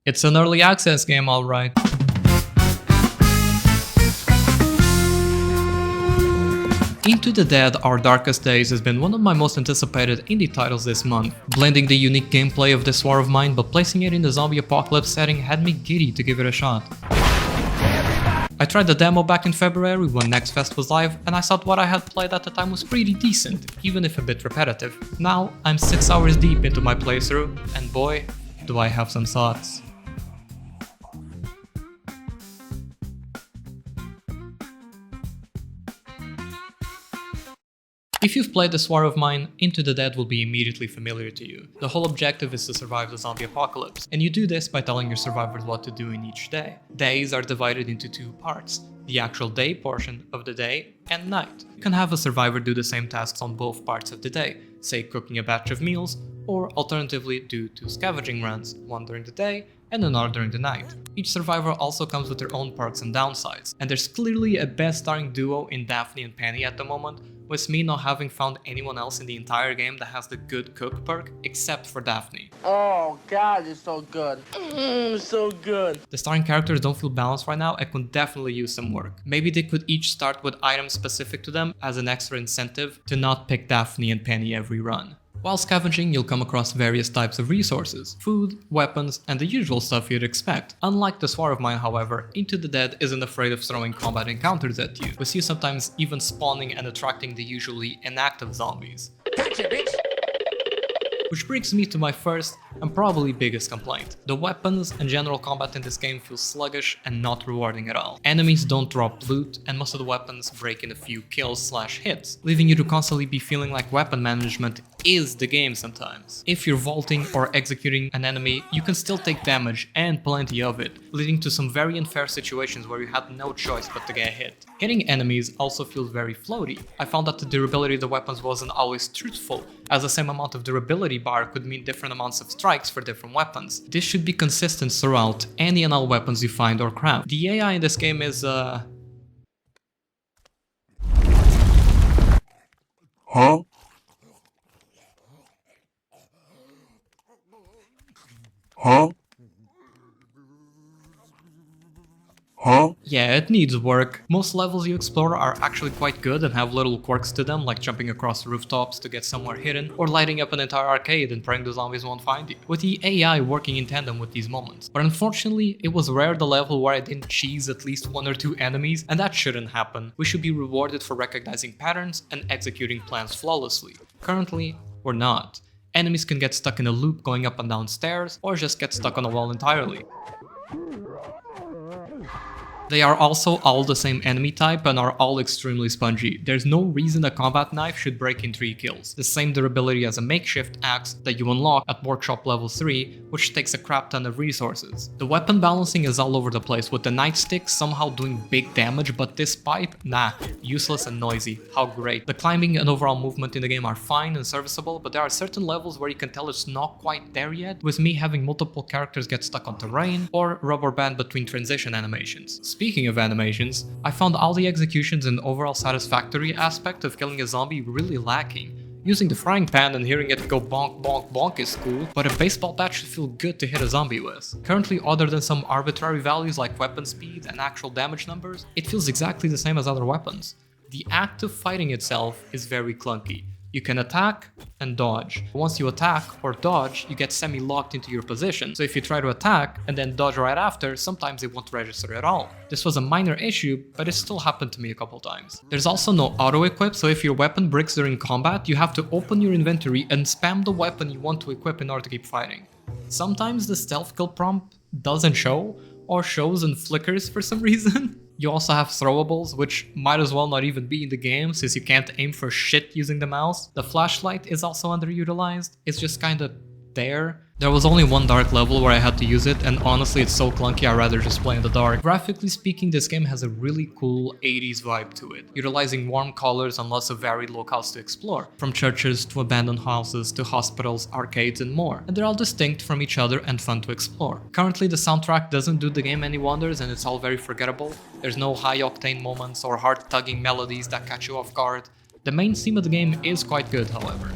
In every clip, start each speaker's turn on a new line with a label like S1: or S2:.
S1: It's an early access game, alright. Into the Dead, Our Darkest Days has been one of my most anticipated indie titles this month. Blending the unique gameplay of this War of Mine but placing it in the zombie apocalypse setting had me giddy to give it a shot. I tried the demo back in February when Next Fest was live, and I thought what I had played at the time was pretty decent, even if a bit repetitive. Now, I'm 6 hours deep into my playthrough, and boy, do I have some thoughts. If you've played this War of Mine, Into the Dead will be immediately familiar to you. The whole objective is to survive the zombie apocalypse, and you do this by telling your survivors what to do in each day. Days are divided into two parts, the actual day portion of the day and night. You can have a survivor do the same tasks on both parts of the day, say cooking a batch of meals, or alternatively do two scavenging runs, one during the day and another during the night. Each survivor also comes with their own perks and downsides, and there's clearly a best starring duo in Daphne and Penny at the moment, with me not having found anyone else in the entire game that has the good cook perk except for Daphne.
S2: Oh god, it's so good. So good.
S1: The starring characters don't feel balanced right now and could definitely use some work. Maybe they could each start with items specific to them as an extra incentive to not pick Daphne and Penny every run. While scavenging, you'll come across various types of resources, food, weapons, and the usual stuff you'd expect. Unlike this War of Mine, however, Into the Dead isn't afraid of throwing combat encounters at you, with you sometimes even spawning and attracting the usually inactive zombies.
S2: Gotcha, bitch.
S1: Which brings me to my first and probably biggest complaint. The weapons and general combat in this game feel sluggish and not rewarding at all. Enemies don't drop loot, and most of the weapons break in a few kills/hits, leaving you to constantly be feeling like weapon management is the game sometimes. If you're vaulting or executing an enemy, you can still take damage, and plenty of it, leading to some very unfair situations where you had no choice but to get hit. Hitting enemies also feels very floaty. I found that the durability of the weapons wasn't always truthful, as the same amount of durability bar could mean different amounts of strikes for different weapons. This should be consistent throughout any and all weapons you find or craft. The AI in this game is
S3: Huh? Huh? Huh?
S1: Yeah, it needs work. Most levels you explore are actually quite good and have little quirks to them, like jumping across rooftops to get somewhere hidden, or lighting up an entire arcade and praying the zombies won't find you, with the AI working in tandem with these moments. But unfortunately, it was rare the level where I didn't cheese at least one or two enemies, and that shouldn't happen. We should be rewarded for recognizing patterns and executing plans flawlessly. Currently, we're not. Enemies can get stuck in a loop going up and down stairs, or just get stuck on a wall entirely. They are also all the same enemy type and are all extremely spongy. There's no reason a combat knife should break in 3 kills. The same durability as a makeshift axe that you unlock at workshop level 3, which takes a crap ton of resources. The weapon balancing is all over the place, with the nightstick somehow doing big damage, but this pipe, nah, useless and noisy. How great. The climbing and overall movement in the game are fine and serviceable, but there are certain levels where you can tell it's not quite there yet, with me having multiple characters get stuck on terrain or rubber band between transition animations. Speaking of animations, I found all the executions and overall satisfactory aspect of killing a zombie really lacking. Using the frying pan and hearing it go bonk bonk bonk is cool, but a baseball bat should feel good to hit a zombie with. Currently, other than some arbitrary values like weapon speed and actual damage numbers, it feels exactly the same as other weapons. The act of fighting itself is very clunky. You can attack and dodge. Once you attack or dodge, you get semi-locked into your position. So if you try to attack and then dodge right after, sometimes it won't register at all. This was a minor issue, but it still happened to me a couple times. There's also no auto-equip, so if your weapon breaks during combat, you have to open your inventory and spam the weapon you want to equip in order to keep fighting. Sometimes the stealth kill prompt doesn't show, or shows and flickers for some reason. You also have throwables, which might as well not even be in the game since you can't aim for shit using the mouse. The flashlight is also underutilized, it's just kinda there. There was only one dark level where I had to use it, and honestly it's so clunky I'd rather just play in the dark. Graphically speaking, this game has a really cool 80s vibe to it, utilizing warm colors and lots of varied locales to explore, from churches to abandoned houses to hospitals, arcades and more, and they're all distinct from each other and fun to explore. Currently the soundtrack doesn't do the game any wonders and it's all very forgettable. There's no high-octane moments or heart-tugging melodies that catch you off guard. The main theme of the game is quite good, however.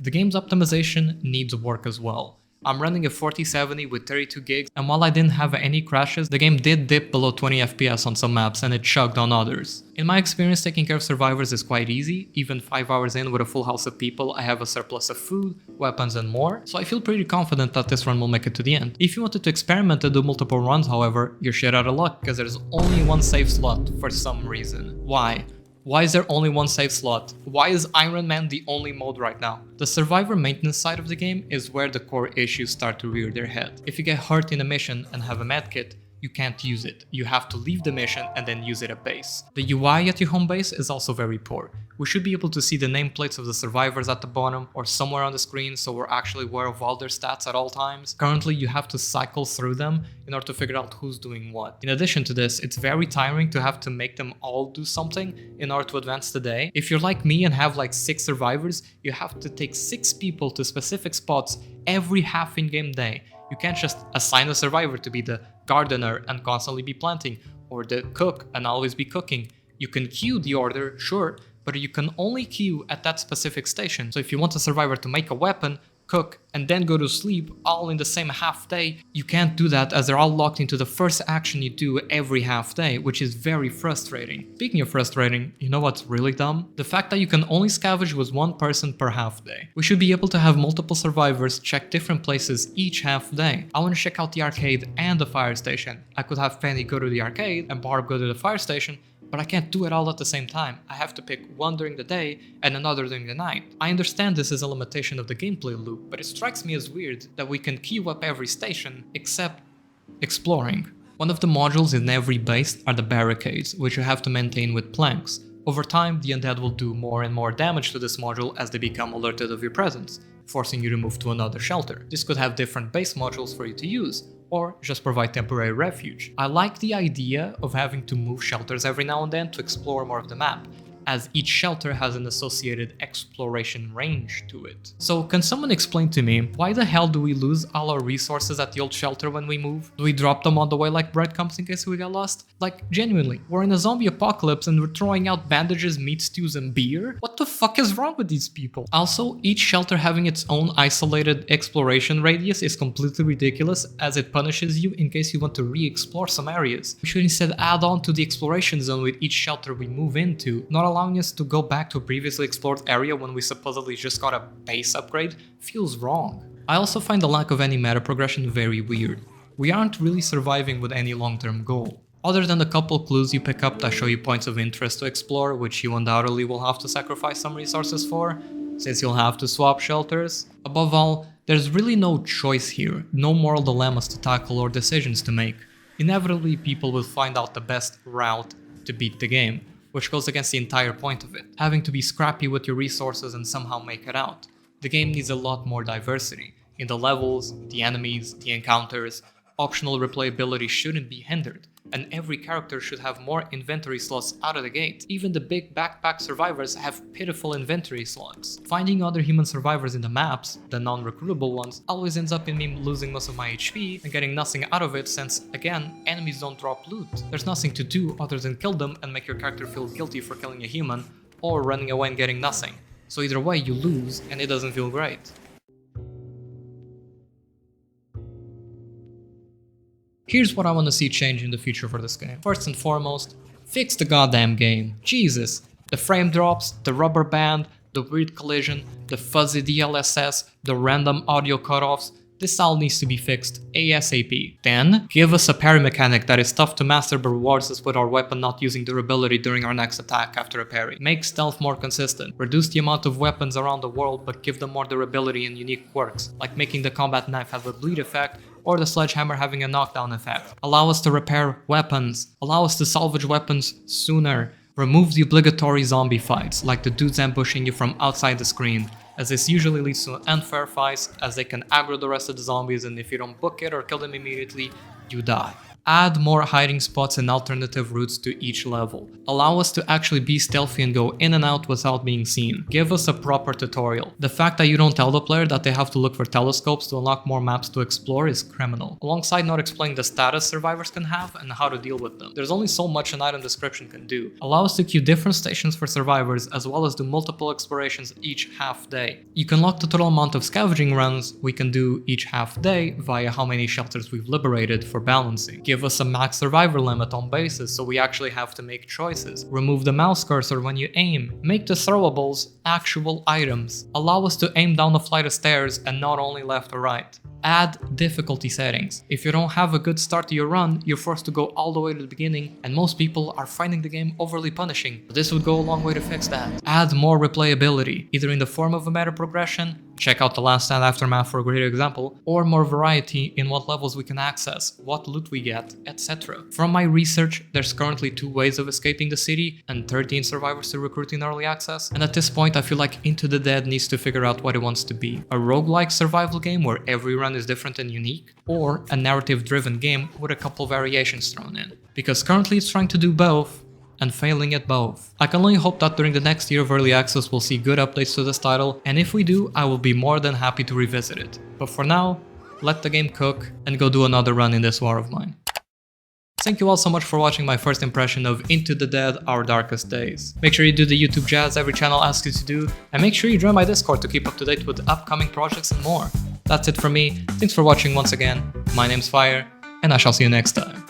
S1: The game's optimization needs work as well. I'm running a 4070 with 32 gigs, and while I didn't have any crashes, the game did dip below 20 FPS on some maps and it chugged on others. In my experience, taking care of survivors is quite easy. Even 5 hours in with a full house of people, I have a surplus of food, weapons and more, so I feel pretty confident that this run will make it to the end. If you wanted to experiment and do multiple runs, however, you're shit out of luck because there's only one save slot for some reason. Why? Why is there only one save slot? Why is Iron Man the only mode right now? The survivor maintenance side of the game is where the core issues start to rear their head. If you get hurt in a mission and have a medkit, you can't use it. You have to leave the mission and then use it at base. The UI at your home base is also very poor. We should be able to see the nameplates of the survivors at the bottom or somewhere on the screen so we're actually aware of all their stats at all times. Currently, you have to cycle through them in order to figure out who's doing what. In addition to this, it's very tiring to have to make them all do something in order to advance the day. If you're like me and have like 6 survivors, you have to take 6 people to specific spots every half in-game day. You can't just assign a survivor to be the gardener and constantly be planting, or the cook and always be cooking. You can queue the order, sure, but you can only queue at that specific station. So if you want a survivor to make a weapon, cook, and then go to sleep all in the same half day, you can't do that as they're all locked into the first action you do every half day, which is very frustrating. Speaking of frustrating, you know what's really dumb? The fact that you can only scavenge with one person per half day. We should be able to have multiple survivors check different places each half day. I want to check out the arcade and the fire station. I could have Penny go to the arcade and Barb go to the fire station, but I can't do it all at the same time. I have to pick one during the day and another during the night. I understand this is a limitation of the gameplay loop, but it strikes me as weird that we can queue up every station except exploring. One of the modules in every base are the barricades, which you have to maintain with planks. Over time, the undead will do more and more damage to this module as they become alerted of your presence, forcing you to move to another shelter. This could have different base modules for you to use, or just provide temporary refuge. I like the idea of having to move shelters every now and then to explore more of the map, as each shelter has an associated exploration range to it. So can someone explain to me, why the hell do we lose all our resources at the old shelter when we move? Do we drop them on the way like breadcrumbs in case we get lost? Like, genuinely, we're in a zombie apocalypse and we're throwing out bandages, meat stews and beer? What the fuck is wrong with these people? Also, each shelter having its own isolated exploration radius is completely ridiculous, as it punishes you in case you want to re-explore some areas. We should instead add on to the exploration zone with each shelter we move into, not allowing us to go back to a previously explored area when we supposedly just got a base upgrade feels wrong. I also find the lack of any meta progression very weird. We aren't really surviving with any long-term goal. Other than the couple clues you pick up that show you points of interest to explore, which you undoubtedly will have to sacrifice some resources for, since you'll have to swap shelters. Above all, there's really no choice here, no moral dilemmas to tackle or decisions to make. Inevitably, people will find out the best route to beat the game, which goes against the entire point of it, having to be scrappy with your resources and somehow make it out. The game needs a lot more diversity. In the levels, the enemies, the encounters, optional replayability shouldn't be hindered, and every character should have more inventory slots out of the gate. Even the big backpack survivors have pitiful inventory slots. Finding other human survivors in the maps, the non-recruitable ones, always ends up in me losing most of my HP and getting nothing out of it since, again, enemies don't drop loot. There's nothing to do other than kill them and make your character feel guilty for killing a human, or running away and getting nothing. So either way you lose and it doesn't feel great. Here's what I want to see change in the future for this game. First and foremost, fix the goddamn game. Jesus. The frame drops, the rubber band, the weird collision, the fuzzy DLSS, the random audio cutoffs. This all needs to be fixed ASAP. Then, give us a parry mechanic that is tough to master but rewards us with our weapon not using durability during our next attack after a parry. Make stealth more consistent. Reduce the amount of weapons around the world but give them more durability and unique quirks, like making the combat knife have a bleed effect or the sledgehammer having a knockdown effect. Allow us to repair weapons. Allow us to salvage weapons sooner. Remove the obligatory zombie fights, like the dudes ambushing you from outside the screen, as this usually leads to unfair fights as they can aggro the rest of the zombies, and if you don't book it or kill them immediately, you die. Add more hiding spots and alternative routes to each level. Allow us to actually be stealthy and go in and out without being seen. Give us a proper tutorial. The fact that you don't tell the player that they have to look for telescopes to unlock more maps to explore is criminal. Alongside not explaining the status survivors can have and how to deal with them. There's only so much an item description can do. Allow us to queue different stations for survivors as well as do multiple explorations each half day. You can lock the total amount of scavenging runs we can do each half day via how many shelters we've liberated for balancing. Give us a max survivor limit on bases so we actually have to make choices. Remove the mouse cursor when you aim. Make the throwables actual items. Allow us to aim down a flight of stairs and not only left or right. Add difficulty settings. If you don't have a good start to your run, you're forced to go all the way to the beginning, and most people are finding the game overly punishing. This would go a long way to fix that. Add more replayability, either in the form of a meta progression, check out the Last Stand Aftermath for a great example, or more variety in what levels we can access, what loot we get, etc. From my research, there's currently 2 ways of escaping the city and 13 survivors to recruit in early access, and at this point I feel like Into the Dead needs to figure out what it wants to be. A roguelike survival game where every run is different and unique, or a narrative-driven game with a couple variations thrown in. Because currently it's trying to do both, and failing at both. I can only hope that during the next year of early access we'll see good updates to this title, and if we do, I will be more than happy to revisit it. But for now, let the game cook and go do another run in this war of mine. Thank you all so much for watching my first impression of Into the Dead, Our Darkest Days. Make sure you do the YouTube jazz every channel asks you to do, and make sure you join my Discord to keep up to date with upcoming projects and more. That's it from me, thanks for watching once again, my name's Fire, and I shall see you next time.